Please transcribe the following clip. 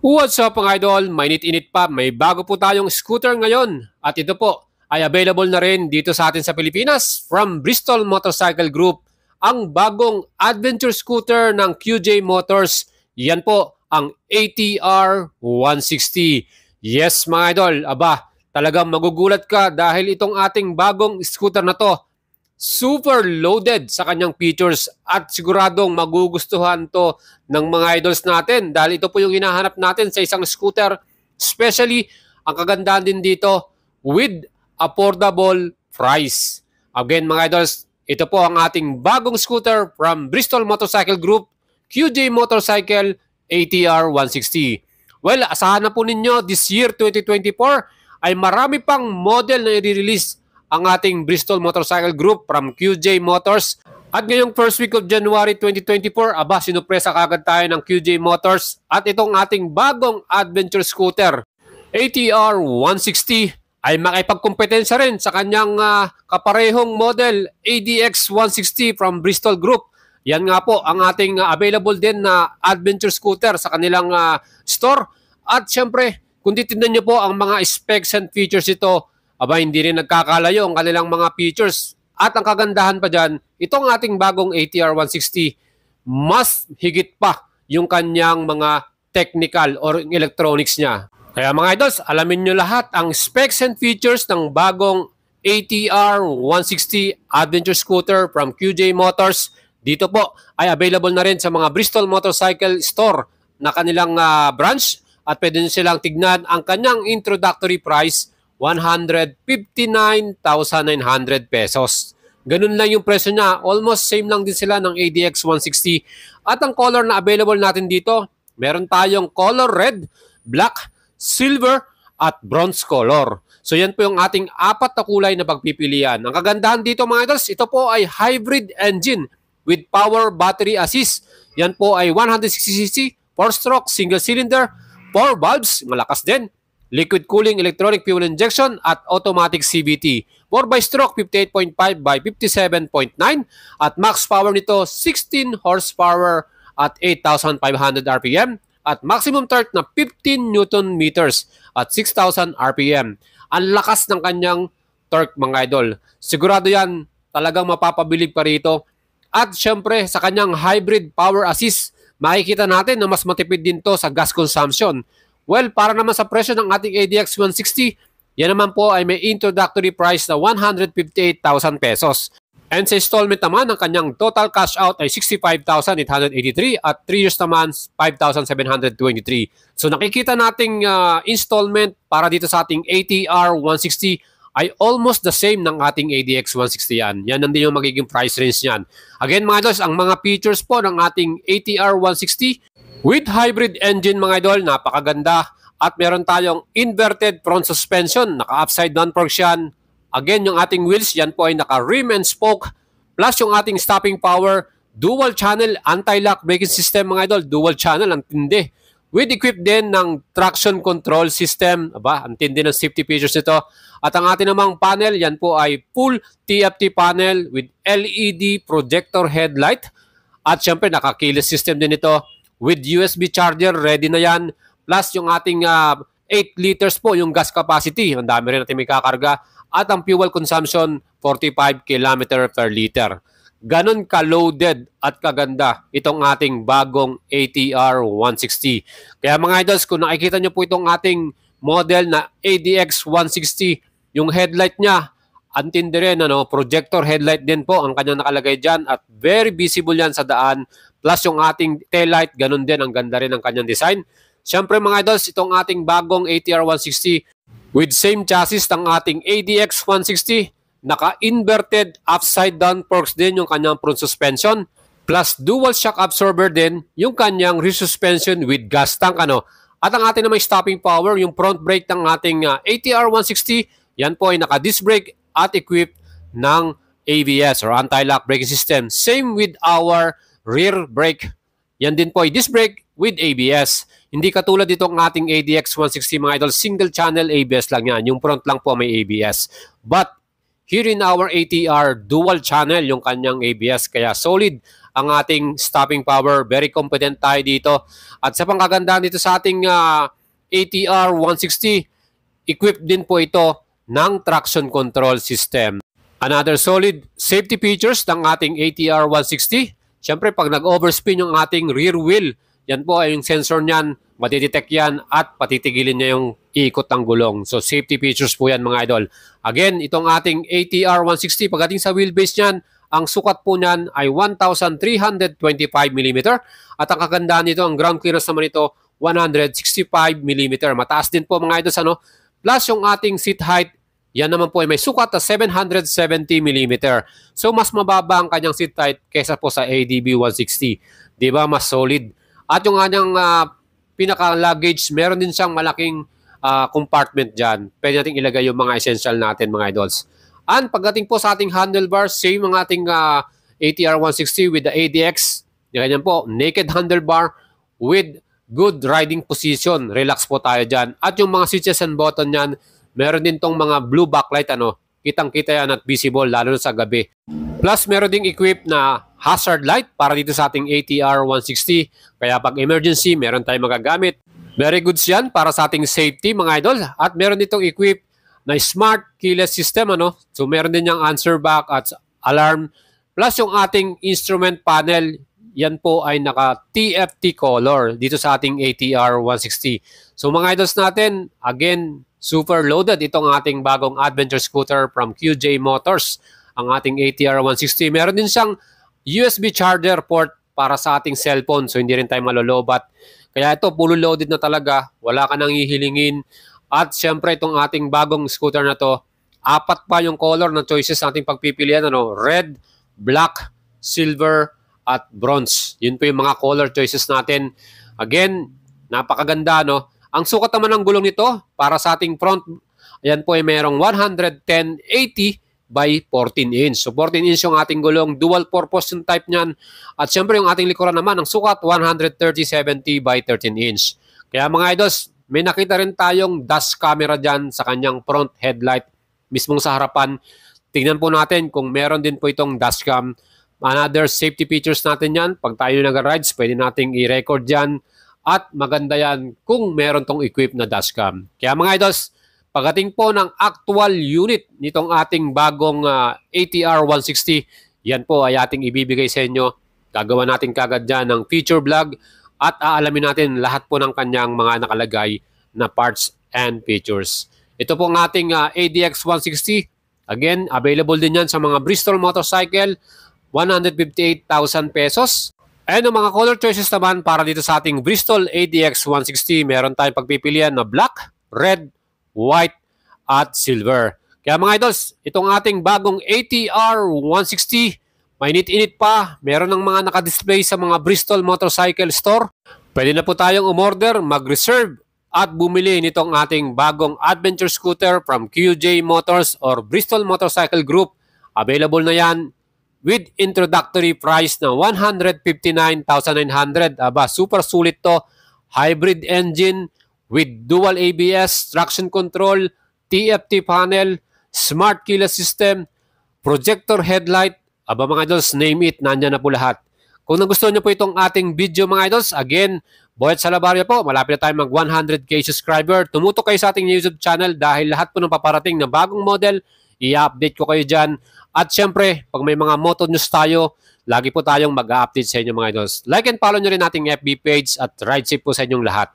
What's up mga idol? Mainit-init pa, may bago po tayong scooter ngayon. At ito po ay available na rin dito sa atin sa Pilipinas from Bristol Motorcycle Group. Ang bagong adventure scooter ng QJ Motors. Yan po ang ATR 160. Yes mga idol, talagang magugulat ka dahil itong ating bagong scooter na to super loaded sa kanyang features at siguradong magugustuhan to ng mga idols natin dahil ito po yung hinahanap natin sa isang scooter, especially ang kagandahan din dito with affordable price. Again mga idols, ito po ang ating bagong scooter from Bristol Motorcycle Group, QJ Motorcycle ATR 160. Well, asahan na po ninyo this year 2024 ay marami pang model na i-release ang ating Bristol Motorcycle Group from QJ Motors. At ngayong first week of January 2024, sinupresa kagad tayo ng QJ Motors at itong ating bagong adventure scooter, ATR 160, ay makipagkompetensya rin sa kanyang kaparehong model, ADX 160 from Bristol Group. Yan nga po ang ating available din na adventure scooter sa kanilang store. At syempre, kung titignan nyo po ang mga specs and features ito, hindi rin nagkakalayo ang kanilang mga features. At ang kagandahan pa dyan, itong ating bagong ATR 160, mas higit pa yung kanyang mga technical or electronics niya. Kaya mga idols, alamin nyo lahat ang specs and features ng bagong ATR 160 Adventure Scooter from QJ Motors. Dito po ay available na rin sa mga Bristol Motorcycle Store na kanilang branch at pwede nyo silang tignan ang kanyang introductory price, 159,900 pesos. Ganun lang yung presyo niya. Almost same lang din sila ng ADX 160. At ang color na available natin dito, meron tayong color red, black, silver, at bronze color. So yan po yung ating apat na kulay na pagpipilian. Ang kagandahan dito mga idols, ito po ay hybrid engine with power battery assist. Yan po ay 160cc, 4-stroke, single cylinder, 4 valves, malakas din. Liquid cooling electronic fuel injection at automatic CVT. 4x-stroke 58.5 by 57.9 at max power nito 16 horsepower at 8,500 RPM at maximum torque na 15 Newton meters at 6,000 RPM. Ang lakas ng kanyang torque mga idol. Sigurado yan, talagang mapapabilib pa rito. At syempre sa kanyang hybrid power assist, makikita natin na mas matipid din to sa gas consumption. Well, para naman sa presyo ng ating ADX 160, yan naman po ay may introductory price na 158,000 pesos. And sa installment naman, ang kanyang total cash out ay 65,883 at 3 years naman 5,723. So nakikita nating installment para dito sa ating ATR 160 ay almost the same ng ating ADX 160 yan. Yan nandun yung magiging price range niyan. Again mga idols, ang mga features po ng ating ATR 160 with hybrid engine mga idol, napakaganda. At meron tayong inverted front suspension, naka-upside down forks yan. Again, yung ating wheels, yan po ay naka-rim and spoke. Plus yung ating stopping power, dual channel anti-lock braking system mga idol. Dual channel, ang tindi. With equipped din ng traction control system. Ang tindi ng safety features nito. At ang ating namang panel, yan po ay full TFT panel with LED projector headlight. At syempre, naka-keyless system din ito. With USB charger, ready na yan. Plus yung ating 8 liters po yung gas capacity. Ang dami rin natin may kakarga. At ang fuel consumption, 45 km per liter. Ganon ka-loaded at kaganda itong ating bagong ATR 160. Kaya mga idols, kung nakikita nyo po itong ating model na ADX 160, yung headlight niya, antindi rin, projector headlight din po ang kanyang nakalagay dyan at very visible yan sa daan. Plus yung ating taillight, ganun din, ang ganda rin ang kanyang design. Siyempre mga idols, itong ating bagong ATR 160 with same chassis ng ating ADX 160, naka-inverted upside down forks din yung kanyang front suspension. Plus dual shock absorber din yung kanyang rear suspension with gas tank. At ang ating namang stopping power, yung front brake ng ating ATR 160, yan po ay naka-disc brake at equipped ng ABS or anti-lock braking system. Same with our rear brake. Yan din po ay disc brake with ABS. Hindi katulad itong ating ADX 160 mga idol, single channel ABS lang yan. Yung front lang po may ABS. But here in our ATR, dual channel yung kanyang ABS. Kaya solid ang ating stopping power. Very competent tayo dito. At sa pangkagandahan dito sa ating ATR 160, equipped din po ito ng traction control system. Another solid safety features ng ating ATR 160. Siyempre, pag nag-overspin yung ating rear wheel, yan po ay yung sensor niyan, matidetect yan at patitigilin niya yung ikot ng gulong. So, safety features po yan mga idol. Again, itong ating ATR 160, pagdating sa wheelbase niyan, ang sukat po niyan ay 1,325 mm. At ang kagandahan nito, ang ground clearance naman ito, 165 mm. Mataas din po mga idol, ano? Plus yung ating seat height, yan naman po ay may sukat na 770 mm. So, mas mababa ang kanyang seat height kaysa po sa ADB 160. Diba? Mas solid. At yung kanyang pinaka-luggage, meron din siyang malaking compartment dyan. Pwede natin ilagay yung mga essential natin, mga idols. And pagdating po sa ating handlebars, same ang ating ATR 160 with the ADX. Ganyan po, naked handlebar with good riding position. Relax po tayo dyan. At yung mga switches and button yan, meron din tong mga blue backlight, ano, kitang-kita yan at visible, lalo na sa gabi. Plus, meron ding equipped na hazard light para dito sa ating ATR 160. Kaya pag emergency, meron tayong magagamit. Very good yan para sa ating safety, mga idol. At meron ditong equipped na smart keyless system, ano. So, meron din yung answer back at alarm. Plus, yung ating instrument panel, yan po ay naka TFT color dito sa ating ATR 160. So, mga idols natin, again, super loaded itong ating bagong adventure scooter from QJ Motors, ang ating ATR 160. Meron din siyang USB charger port para sa ating cellphone, so hindi rin tayo malolobat. Kaya ito, full loaded na talaga, wala ka nang hihilingin. At syempre itong ating bagong scooter na to, 4 pa yung color na choices nating pagpipilian, ano? Red, black, silver, at bronze. Yun po yung mga color choices natin. Again, napakaganda, no? Ang sukat naman ng gulong nito para sa ating front, ayan po ay mayroong 110/80 by 14 inch. So 14 inch yung ating gulong, dual purpose yung type niyan. At syempre yung ating likuran naman, ang sukat 130/70 by 13 inch. Kaya mga idols, may nakita rin tayong dash camera dyan sa kanyang front headlight mismong sa harapan. Tingnan po natin kung meron din po itong dashcam. Another safety features natin yan. Pag tayo nag-rides, pwede nating i-record yan. At maganda yan kung meron tong equipped na dashcam. Kaya mga idols, pagdating po ng actual unit nitong ating bagong ATR 160, yan po ay ating ibibigay sa inyo. Gagawa natin kagad dyan ng feature vlog at aalamin natin lahat po ng kanyang mga nakalagay na parts and features. Ito po ang ating ADX 160. Again, available din yan sa mga Bristol Motorcycle, 158,000 pesos. And ang mga color choices naman para dito sa ating Bristol ADX 160, meron tayong pagpipilian na black, red, white, at silver. Kaya mga idols, itong ating bagong ATR 160, mainit-init pa, meron ng mga nakadisplay sa mga Bristol Motorcycle Store. Pwede na po tayong umorder, mag-reserve, at bumili nitong ating bagong adventure scooter from QJ Motors or Bristol Motorcycle Group. Available na yan with introductory price na 159,900. Aba, super sulit to. Hybrid engine with dual ABS, traction control, TFT panel, smart keyless system, projector headlight. Aba mga idols, name it, nandyan na po lahat. Kung nagustuhan nyo po itong ating video mga idols, again, Boyet Salabarria po, malapit na tayo mag 100k subscriber. Tumutok kayo sa ating YouTube channel dahil lahat po ng paparating na bagong model, i-update ko kayo dyan. At syempre, pag may mga moto news tayo, lagi po tayong mag-update sa inyo mga idols. Like and follow nyo rin ating FB page at ride safe po sa inyong lahat.